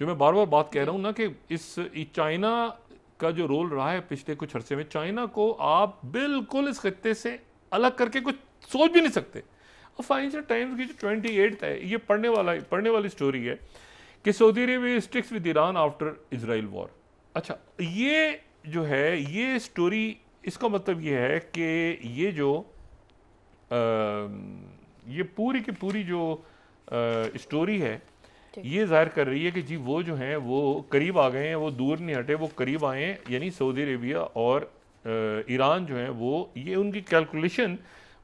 जो मैं बार बार बात कह रहा हूँ ना कि इस चाइना का जो रोल रहा है पिछले कुछ अरसे में, चाइना को आप बिल्कुल इस खत्ते से अलग करके कुछ सोच भी नहीं सकते। और फाइनेंशियल टाइम्स की जो 28 है, ये पढ़ने वाली स्टोरी है कि Saudi Arabia sticks with Iran after Israel war. अच्छा, ये जो है ये स्टोरी, इसका मतलब ये है कि ये जो ये पूरी की पूरी जो स्टोरी है, ये जाहिर कर रही है कि जी वो जो हैं वो करीब आ गए हैं, वो दूर नहीं हटे, वो करीब आए हैं। यानी सऊदी अरेबिया और ईरान जो हैं वो, ये उनकी कैलकुलेशन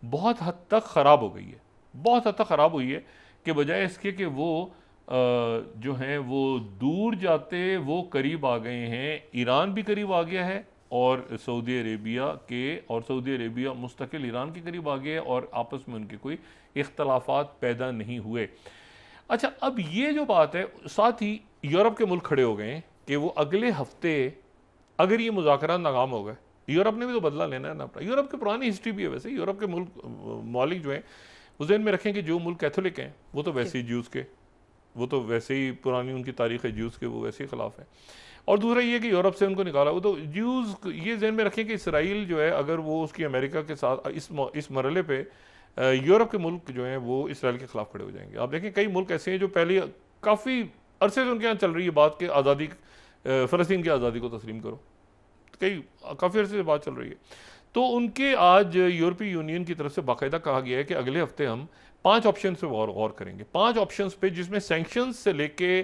बहुत हद तक ख़राब हो गई है, बहुत हद तक ख़राब हुई है कि बजाय इसके कि वो जो हैं वो दूर जाते, वो करीब आ गए हैं। ईरान भी करीब आ गया है और सऊदी अरेबिया मुस्तकिल ईरान के करीब आ गया है और आपस में उनके कोई इख्तलाफात पैदा नहीं हुए। अच्छा, अब ये जो बात है, साथ ही यूरोप के मुल्क खड़े हो गए हैं कि वो अगले हफ्ते, अगर ये मुज़ाकरात नाकाम हो गए, यूरोप ने भी तो बदला लेना है ना अपना। यूरोप की पुरानी हिस्ट्री भी है वैसे, यूरोप के मुल्क मौलिक जो हैं उस दिन में रखें कि जो मुल्क कैथोलिक हैं वो तो वैसे ही ज्यूज़ के, वो तो वैसे ही पुरानी उनकी तारीख है ज्यूज़ के, वो वैसे ही ख़िलाफ़ है। और दूसरा ये कि यूरोप से उनको निकाला, वो तो ज्यूज़, ये जहन में रखें कि इसराइल जो है अगर वो उसकी अमेरिका के साथ इस मरहले पे यूरोप के मुल्क जो हैं वो इसराइल के खिलाफ खड़े हो जाएंगे। आप देखें कई मुल्क ऐसे हैं जो पहले काफ़ी अरसे से उनके यहाँ चल रही है बात कि आज़ादी, फ़लस्तीन की आज़ादी को तस्लीम करो, कई काफ़ी अरसे से बात चल रही है। तो उनके आज यूरोपीय यूनियन की तरफ से बाकायदा कहा गया है कि अगले हफ्ते हम 5 ऑप्शन पे गौर करेंगे, 5 ऑप्शन पे, जिसमें सैंक्शंस से लेके,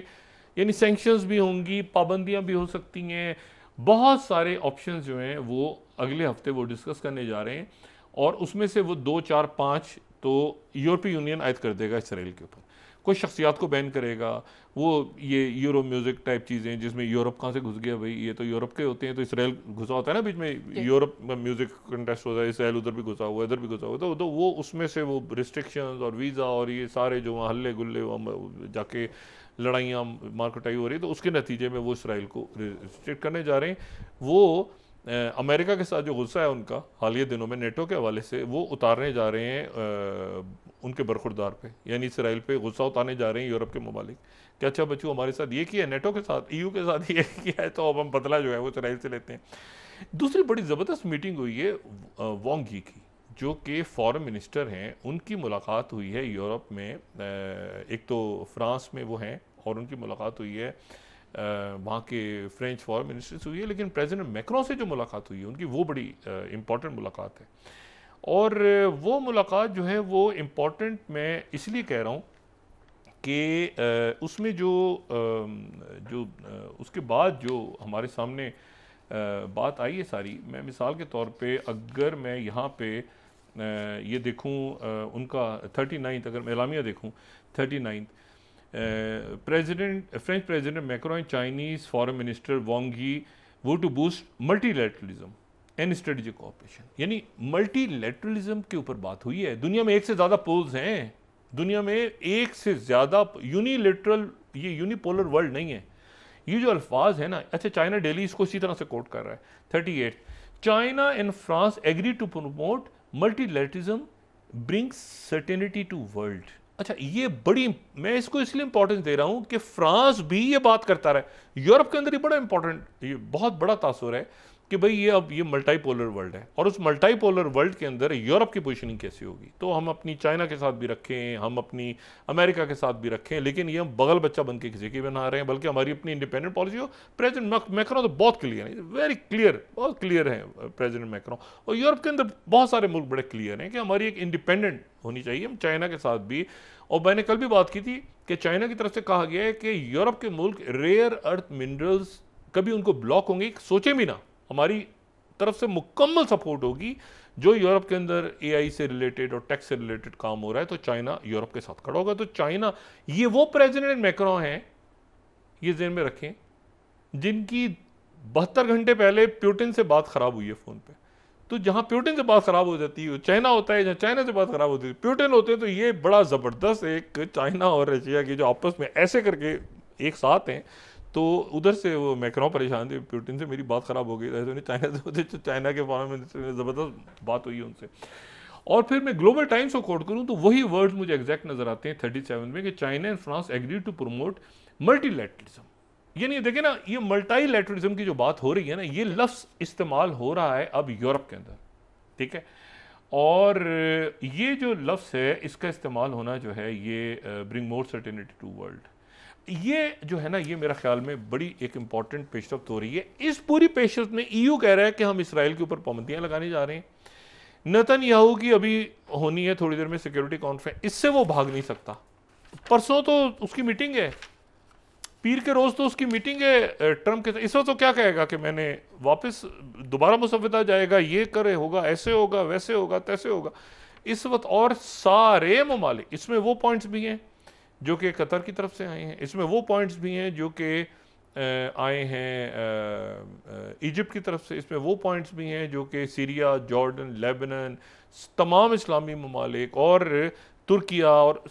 यानी सैंक्शंस भी होंगी, पाबंदियां भी हो सकती हैं, बहुत सारे ऑप्शन जो हैं वो अगले हफ्ते वो डिस्कस करने जा रहे हैं। और उसमें से वो 2, 4, 5 तो यूरोपीय यूनियन आयद कर देगा इसराइल के ऊपर। कोई शख्सियात को बैन करेगा, वो ये यूरो म्यूज़िक टाइप चीज़ें, जिसमें यूरोप कहाँ से घुस गया भाई, ये तो यूरोप के होते हैं, तो इसराइल घुसा होता है ना बीच में, यूरोप में म्यूज़िक कंटेस्ट होता है, इसराइल उधर भी घुसा हुआ है, इधर भी घुसा हुआ है, तो वो उसमें से वो रिस्ट्रिक्शंस और वीज़ा और ये सारे जो वहाँ हल्ले गुल्ले जाके लड़ाइयाँ मारकुटाई हो रही है, तो उसके नतीजे में वो इसराइल को रिस्ट्रिक्ट करने जा रहे हैं। वो अमेरिका के साथ जो गुस्सा है उनका हालिया दिनों में नेटो के हवाले से, वो उतारने जा रहे हैं उनके बरखुरदार पे, यानी इसराइल पे गुस्सा उतारने जा रहे हैं यूरोप के ममालिक कि अच्छा बच्चों हमारे साथ ये किया, नेटो के साथ, ईयू के साथ ये किया है, तो अब हम बदला जो है वो इसराइल से लेते हैं। दूसरी बड़ी ज़बरदस्त मीटिंग हुई है वांग यी की, जो कि फॉरेन मिनिस्टर हैं, उनकी मुलाकात हुई है यूरोप में। एक तो फ्रांस में वो हैं और उनकी मुलाकात हुई है, वहाँ के फ्रेंच फॉरेन मिनिस्टर से हुई है, लेकिन प्रेसिडेंट मैक्रोन से जो मुलाकात हुई है उनकी, वो बड़ी इम्पॉर्टेंट मुलाकात है। और वो मुलाकात जो है वो इम्पॉर्टेंट मैं इसलिए कह रहा हूँ कि उसमें जो उसके बाद जो हमारे सामने बात आई है सारी, मैं मिसाल के तौर पे अगर मैं यहाँ पे ये देखूँ उनका 39, अगर मैं एलामिया देखूँ 39, French president Macron, Chinese foreign minister Wang Yi vow to boost multilateralism and strategic cooperation. यानी मल्टीलैटरलिज्म के ऊपर बात हुई है। दुनिया में एक से ज़्यादा पोल्स हैं, दुनिया में एक से ज़्यादा यूनिलेटरल, ये यूनिपोलर वर्ल्ड नहीं है। ये जो अल्फाज है ना, अच्छा चाइना डेली इसको इसी तरह से कोट कर रहा है 38, China and France agree to promote multilateralism brings certainty to world. अच्छा, ये बड़ी, मैं इसको इसलिए इंपॉर्टेंस दे रहा हूं कि फ्रांस भी ये बात करता रहा। यूरोप के अंदर ये बड़ा इंपॉर्टेंट, ये बहुत बड़ा तासुर है कि भाई ये अब ये मल्टीपोलर वर्ल्ड है, और उस मल्टीपोलर वर्ल्ड के अंदर यूरोप की पोजीशनिंग कैसी होगी। तो हम अपनी चाइना के साथ भी रखें, हम अपनी अमेरिका के साथ भी रखें, लेकिन ये हम बगल बच्चा बन के किसी की बना रहे हैं, बल्कि हमारी अपनी इंडिपेंडेंट पॉलिसी हो। प्रेसिडेंट मैक्रोन तो बहुत क्लियर है, वेरी क्लियर, बहुत क्लियर है प्रेसिडेंट मैक्रोन। और यूरोप के अंदर बहुत सारे मुल्क बड़े क्लियर हैं कि हमारी एक इंडिपेंडेंट होनी चाहिए, हम चाइना के साथ भी। और मैंने कल भी बात की थी कि चाइना की तरफ से कहा गया है कि यूरोप के मुल्क रेयर अर्थ मिनरल्स कभी उनको ब्लॉक होंगे, सोचे भी ना, हमारी तरफ से मुकम्मल सपोर्ट होगी। जो यूरोप के अंदर एआई से रिलेटेड और टेक से रिलेटेड काम हो रहा है, तो चाइना यूरोप के साथ खड़ा होगा। तो चाइना, ये वो प्रेसिडेंट मैक्रोन है, ये ज़हन में रखें, जिनकी 72 घंटे पहले प्यूटिन से बात खराब हुई है फ़ोन पे। तो जहां प्यूटिन से बात खराब हो जाती है चाइना होता है, जहां चाइना से बात खराब होती है प्यूटिन होते हैं। तो ये बड़ा ज़बरदस्त एक चाइना और रशिया की जो आपस में ऐसे करके एक साथ हैं, तो उधर से वो मैक्रोन परेशान थे, प्यूटिन से मेरी बात खराब हो गई, ऐसे नहीं चाइना से होते, तो चाइना के फॉरेन मिनिस्टर में ज़बरदस्त बात हुई है उनसे। और फिर मैं ग्लोबल टाइम्स को कोट करूं तो वही वर्ड्स मुझे एग्जैक्ट नजर आते हैं 37 में कि China and France agree to promote multilateralism. यानी देखिए ना, ये मल्टीलैटरलिज्म की जो बात हो रही है ना, ये लफ्ज़ इस्तेमाल हो रहा है अब यूरोप के अंदर, ठीक है। और ये जो लफ्ज़ है इसका इस्तेमाल होना जो है ये bring more certainty to world, ये जो है ना, ये मेरा ख्याल में बड़ी एक इंपॉर्टेंट पेशरफ्त हो रही है। इस पूरी पेशरफ्त में ईयू कह रहा है कि हम इसराइल के ऊपर पाबंदियां लगाने जा रहे हैं। नेतन्याहू की अभी होनी है थोड़ी देर में सिक्योरिटी कॉन्फ्रेंस, इससे वो भाग नहीं सकता। परसों तो उसकी मीटिंग है, पीर के रोज तो उसकी मीटिंग है ट्रम्प के साथ। इस वक्त तो क्या कहेगा कि मैंने वापस दोबारा मुसव्वदा जाएगा, ये करे होगा, ऐसे होगा, वैसे होगा, तैसे होगा इस वक्त। और सारे ममालिक, इसमें वो पॉइंट्स भी हैं जो कि कतर की तरफ से आए हैं, इसमें वो पॉइंट्स भी हैं जो कि आए हैं इजिप्ट की तरफ से, इसमें वो पॉइंट्स भी हैं जो कि सीरिया, जॉर्डन, लेबनान, तमाम इस्लामी ममालिक और तुर्किया और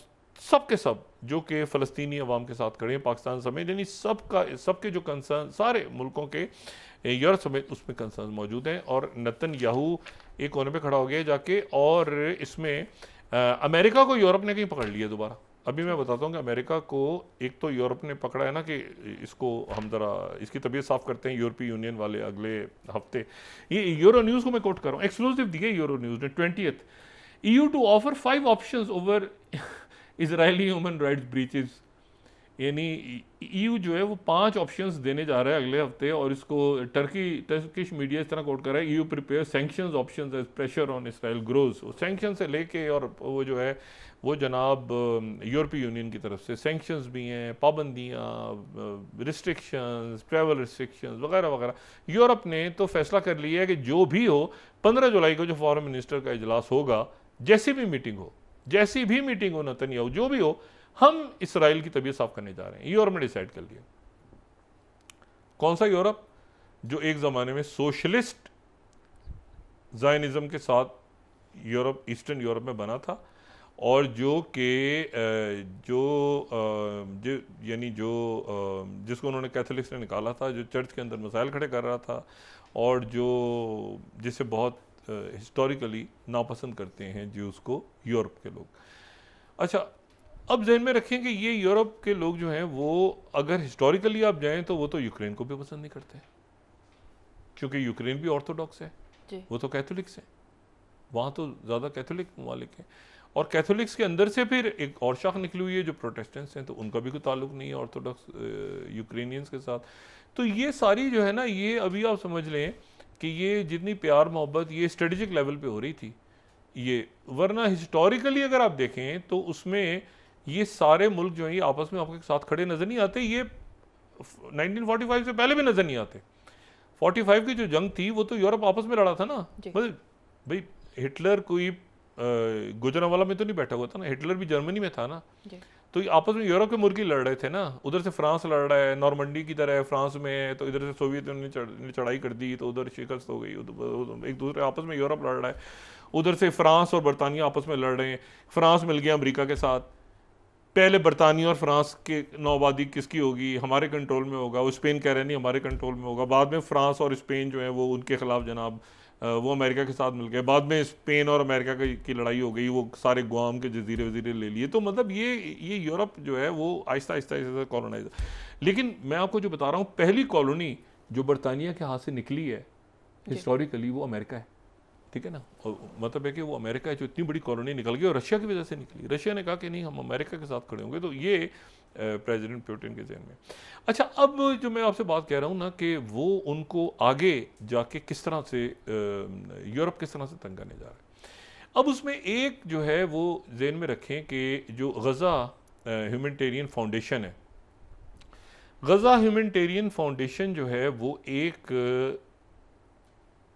सब के सब जो कि फ़लस्तीनी अवाम के साथ खड़े हैं, पाकिस्तान समेत, यानी सबके जो कंसर्न सारे मुल्कों के यूरोप समेत उसमें कंसर्न मौजूद हैं। और नेतन्याहू एक कोने पे खड़ा हो गया जाके, और इसमें अमेरिका को यूरोप ने कहीं पकड़ लिया दोबारा। अभी मैं बताता हूँ कि अमेरिका को एक तो यूरोप ने पकड़ा है ना कि इसको हम ज़रा इसकी तबीयत साफ़ करते हैं, यूरोपीय यूनियन वाले अगले हफ्ते। ये यूरो न्यूज़ को मैं कोट कर रहा हूँ, एक्सक्लूसिव दिए यूरो न्यूज़ ने 20th, EU to offer 5 options over Israeli human rights breaches. यानी EU जो है वो 5 ऑप्शंस देने जा रहा है अगले हफ्ते, और इसको टर्किश मीडिया इस तरह कोट कर रहा है, EU prepare sanctions options as pressure on Israel grows. Sanction से लेके और वो जो है वो जनाब यूरोपीय यूनियन की तरफ से सैंक्शंस भी हैं, पाबंदियाँ, रिस्ट्रिक्शंस, ट्रैवल रिस्ट्रिक्शंस वगैरह वगैरह। यूरोप ने तो फैसला कर लिया है कि जो भी हो, 15 जुलाई को जो फॉरेन मिनिस्टर का इजलास होगा, जैसी भी मीटिंग हो नेतन्याहू जो भी हो, हम इसराइल की तबीयत साफ करने जा रहे हैं। यूरोप ने डिसाइड कर लिया। कौन सा यूरोप? जो एक ज़माने में सोशलिस्ट ज़ायनिज़्म के साथ यूरोप, ईस्टर्न यूरोप में बना था, और जो कि यानी जिसको उन्होंने कैथोलिक्स ने निकाला था, जो चर्च के अंदर मसाइल खड़े कर रहा था, और जिसे बहुत हिस्टोरिकली नापसंद करते हैं ज्यूज़ को यूरोप के लोग। अच्छा, अब जहन में रखें कि ये यूरोप के लोग जो हैं वो, अगर हिस्टोरिकली आप जाएं तो वो तो यूक्रेन को भी पसंद नहीं करते, क्योंकि यूक्रेन भी ऑर्थोडॉक्स है, वो तो कैथोलिक्स है, वहाँ तो ज़्यादा कैथोलिक ममालिक हैं। और कैथोलिक्स के अंदर से फिर एक और शाख निकली हुई है जो प्रोटेस्टेंट्स हैं, तो उनका भी कोई ताल्लुक नहीं है ऑर्थोडॉक्स यूक्रेनियंस के साथ। तो ये सारी जो है ना, ये अभी आप समझ लें कि ये जितनी प्यार मोहब्बत ये स्ट्रेटेजिक लेवल पे हो रही थी ये, वरना हिस्टोरिकली अगर आप देखें तो उसमें ये सारे मुल्क जो हैं ये आपस में आपके साथ खड़े नज़र नहीं आते। ये 1945 से पहले भी नज़र नहीं आते। 45 की जो जंग थी वो तो यूरोप आपस में लड़ा था ना। मतलब भाई हिटलर कोई गुजरांवाला में तो नहीं बैठा हुआ था ना, हिटलर भी जर्मनी में था ना। तो आपस में यूरोप के मुल्क लड़ रहे थे ना। उधर से फ्रांस लड़ रहा है, नॉर्मंडी की तरह फ्रांस में, तो इधर से सोवियत यूनियन ने चढ़ाई कर दी तो उधर शिकस्त हो गई। एक दूसरे आपस में यूरोप लड़ रहा है, उधर से फ्रांस और बरतानिया आपस में लड़ रहे हैं। फ्रांस मिल गया अमेरिका के साथ। पहले बरतानिया और फ्रांस के नौआबादी किसकी होगी, हमारे कंट्रोल में होगा। वो स्पेन कह रहे नहीं हमारे कंट्रोल में होगा। बाद में फ्रांस और स्पेन जो है वो उनके खिलाफ जनाब वो अमेरिका के साथ मिल गए। बाद में स्पेन और अमेरिका की लड़ाई हो गई, वो सारे गुआम के जजीरे वजीरे ले लिए। तो मतलब ये यूरोप जो है वो आहिस्ता आहिस्ता कॉलोनाइज। लेकिन मैं आपको जो बता रहा हूँ, पहली कॉलोनी जो बरतानिया के हाथ से निकली है हिस्टोरिकली वो अमेरिका है, ठीक है ना। और मतलब है कि वो अमेरिका है जो इतनी बड़ी कॉलोनी निकल गई, और रशिया की वजह से निकली। रशिया ने कहा कि नहीं हम अमेरिका के साथ खड़े होंगे। तो ये प्रेसिडेंट पुतिन के ज़हन में। अच्छा, अब जो मैं आपसे बात कह रहा हूँ ना कि वो उनको आगे जाके किस तरह से यूरोप किस तरह से तंग करने जा रहा है। अब उसमें एक जो है वो ज़हन में रखें कि जो गज़ा ह्यूमैनिटेरियन फाउंडेशन है, गज़ा ह्यूमैनिटेरियन फाउंडेशन जो है वो एक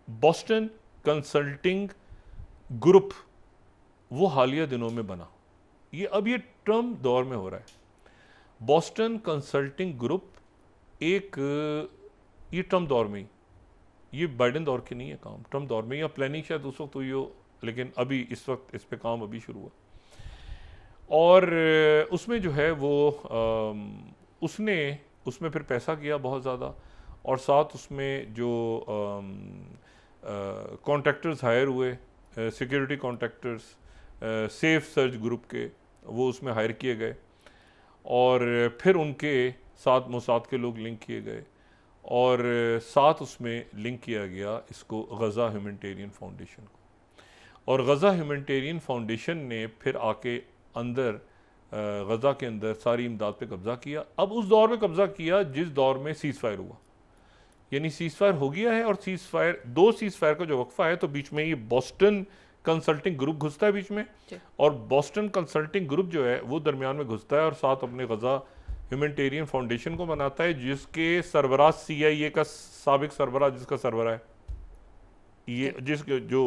बोस्टन कंसल्टिंग ग्रुप वो हालिया दिनों में बना। ये ट्रम्प दौर में हो रहा है। बोस्टन कंसल्टिंग ग्रुप ये ट्रम्प दौर में ही, ये बाइडेन दौर के नहीं है काम, ट्रम्प दौर में, या प्लानिंग शायद उस वक्त हुई हो, लेकिन अभी इस वक्त इस पे काम अभी शुरू हुआ। और उसमें जो है वो उसने उसमें फिर पैसा किया बहुत ज़्यादा, और साथ उसमें जो कॉन्ट्रैक्टर्स हायर हुए, security contractors safe search group के, वो उसमें हायर किए गए। और फिर उनके 7 मोसाद के लोग लिंक किए गए और 7 उसमें लिंक किया गया इसको गज़ा ह्यूमैनिटेरियन फाउंडेशन को। और गज़ा ह्यूमैनिटेरियन फाउंडेशन ने फिर आके अंदर गज़ा के अंदर सारी इमदाद पे कब्ज़ा किया। अब उस दौर में कब्ज़ा किया जिस दौर में सीज़ फायर हुआ, यानी सीज़ फायर हो गया है और सीज़ फायर, 2 सीज़ फायर का जो वक्फा है, तो बीच में ये बोस्टन कंसल्टिंग ग्रुप घुसता है बीच में, और बोस्टन कंसल्टिंग ग्रुप जो है वो दरमियान में घुसता है और साथ अपने गज़ा ह्यूमैनिटेरियन फाउंडेशन को बनाता है, जिसके सरबराह CIA का साबिक सरबराह, जिसका सरबराह है ये, जिसके जो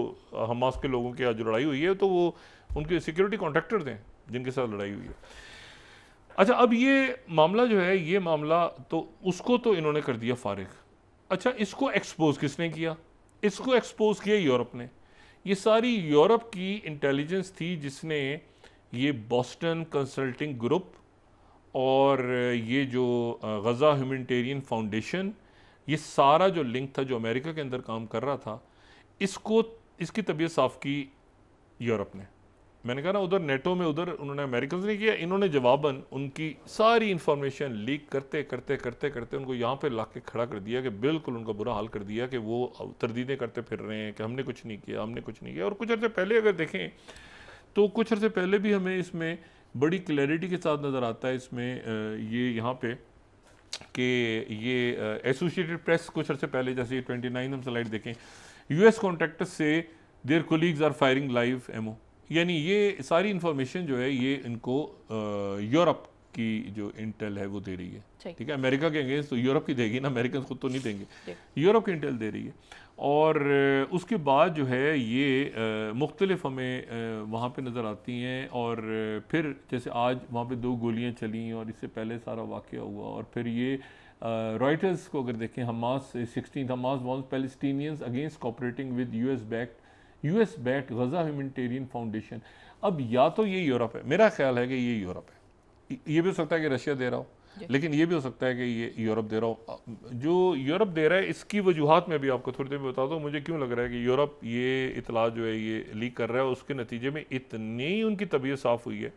हमास के लोगों की आज लड़ाई हुई है, तो वो उनके सिक्योरिटी कॉन्ट्रैक्टर्स हैं जिनके साथ लड़ाई हुई है। अच्छा, अब ये मामला जो है, ये मामला तो उसको तो इन्होंने कर दिया फारिग। अच्छा, इसको एक्सपोज किसने किया? इसको एक्सपोज किया यूरोप ने। ये सारी यूरोप की इंटेलिजेंस थी जिसने ये बोस्टन कंसल्टिंग ग्रुप और ये जो गज़ा ह्यूमैनिटेरियन फाउंडेशन, ये सारा जो लिंक था जो अमेरिका के अंदर काम कर रहा था, इसकी तबीयत साफ की यूरोप ने। मैंने कहा ना, उधर नेटो में उधर उन्होंने अमेरिकन ने किया, इन्होंने जवाबन उनकी सारी इंफॉर्मेशन लीक करते करते करते करते उनको यहाँ पे ला के खड़ा कर दिया, कि बिल्कुल उनका बुरा हाल कर दिया कि वो तरदीदें करते फिर रहे हैं कि हमने कुछ नहीं किया, हमने कुछ नहीं किया। और कुछ अर्से पहले अगर देखें तो कुछ अर्से पहले भी हमें इसमें बड़ी क्लैरिटी के साथ नज़र आता है इसमें ये यहाँ पे कि ये एसोसिएटेड प्रेस कुछ अर्से पहले, जैसे 29 हम स्लाइड देखें, US कॉन्ट्रैक्टर्स से their colleagues are firing live ammo, यानी ये सारी इंफॉर्मेशन जो है ये इनको यूरोप की जो इंटेल है वो दे रही है। ठीक है, अमेरिका के अगेंस्ट तो यूरोप की देगी ना, अमेरिकन खुद तो नहीं देंगे, यूरोप की इंटेल दे रही है। और उसके बाद जो है ये मुख्तलिफ हमें वहाँ पे नज़र आती हैं। और फिर जैसे आज वहाँ पे 2 गोलियाँ चली और इससे पहले सारा वाक़या हुआ। और फिर ये रॉयटर्स को अगर देखें, Hamas 16 Hamas warns Palestinians against cooperating with US backed Gaza humanitarian foundation. अब या तो ये यूरोप है, मेरा ख्याल है कि ये यूरोप है, ये भी हो सकता है कि रशिया दे रहा हो, लेकिन ये भी हो सकता है कि ये यूरोप दे रहा हो। जो यूरोप दे रहा है इसकी वजूहात में भी आपको थोड़ी देर में बताता हूँ मुझे क्यों लग रहा है कि यूरोप ये इतला जो है ये लीक कर रहा है, उसके नतीजे में इतनी उनकी तबीयत साफ़ हुई है।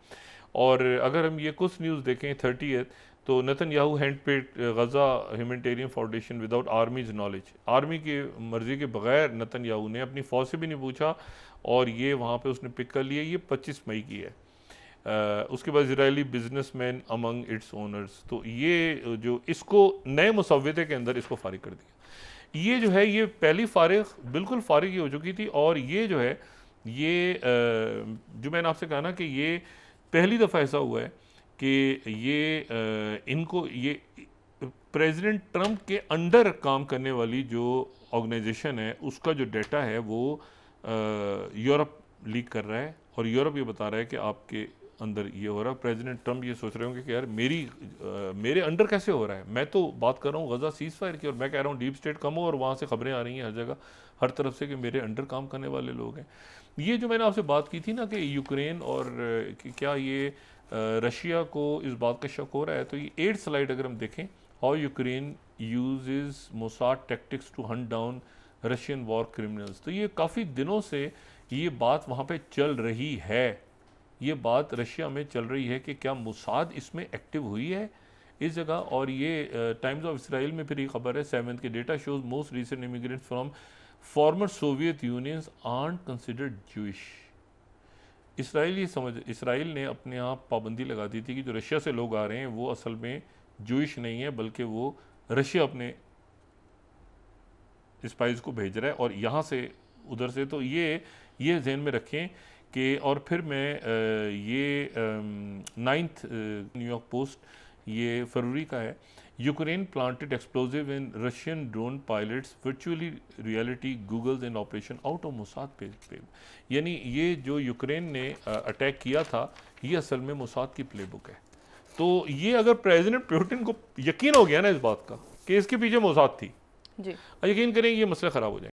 और अगर हम ये कुछ न्यूज़ देखें 30 तो Netanyahu hand paid Gaza humanitarian foundation without army's knowledge, army की मर्ज़ी के बगैर नेतन्याहू ने अपनी फ़ौज से भी नहीं पूछा और ये वहाँ पे उसने पिक कर लिया। ये 25 मई की है। उसके बाद Israeli businessman among it's owners, तो ये जो इसको नए मुसव्वदे के अंदर इसको फारिग कर दिया। ये जो है ये पहली फारिग बिल्कुल फारिग ही हो चुकी थी। और ये जो है ये जो मैंने आपसे कहा ना कि ये पहली दफ़ा ऐसा हुआ है कि ये इनको ये प्रेसिडेंट ट्रंप के अंडर काम करने वाली जो ऑर्गेनाइजेशन है उसका जो डेटा है वो यूरोप लीक कर रहा है। और यूरोप ये बता रहा है कि आपके अंदर ये हो रहा है। प्रेसिडेंट ट्रंप ये सोच रहे होंगे कि यार मेरे अंडर कैसे हो रहा है, मैं तो बात कर रहा हूँ गज़ा सीज़ फायर की और मैं कह रहा हूँ डीप स्टेट कम हो, और वहाँ से खबरें आ रही हैं हर जगह हर तरफ से कि मेरे अंडर काम करने वाले लोग हैं। ये जो मैंने आपसे बात की थी ना कि यूक्रेन और क्या ये रशिया को इस बात का शक हो रहा है, तो ये 8 स्लाइड अगर हम देखें, how Ukraine uses Mossad tactics to hunt down Russian war criminals, तो ये काफ़ी दिनों से ये बात वहाँ पे चल रही है, ये बात रशिया में चल रही है कि क्या मोसाद इसमें एक्टिव हुई है इस जगह। और ये टाइम्स ऑफ इसराइल में फिर ये खबर है 7 के data shows most recent immigrants from former Soviet unions art considered Jewish. Israel ने अपने आप पाबंदी लगा दी थी कि जो रशिया से लोग आ रहे हैं वो असल में जूइश नहीं है, बल्कि वो रशिया अपने स्पाइस को भेज रहा है और यहाँ से उधर से। तो ये जहन में रखें कि और फिर मैं ये 9 न्यूयॉर्क पोस्ट ये फरवरी का है, Ukraine planted explosive in Russian drone pilots virtually reality goggles in operation out of Mossad पे। यानी ये जो यूक्रेन ने अटैक किया था ये असल में मोसाद की प्लेबुक है। तो ये अगर प्रेसिडेंट पुतिन को यकीन हो गया ना इस बात का कि इसके पीछे मोसाद थी, जी, यकीन करें ये मसला ख़राब हो जाए।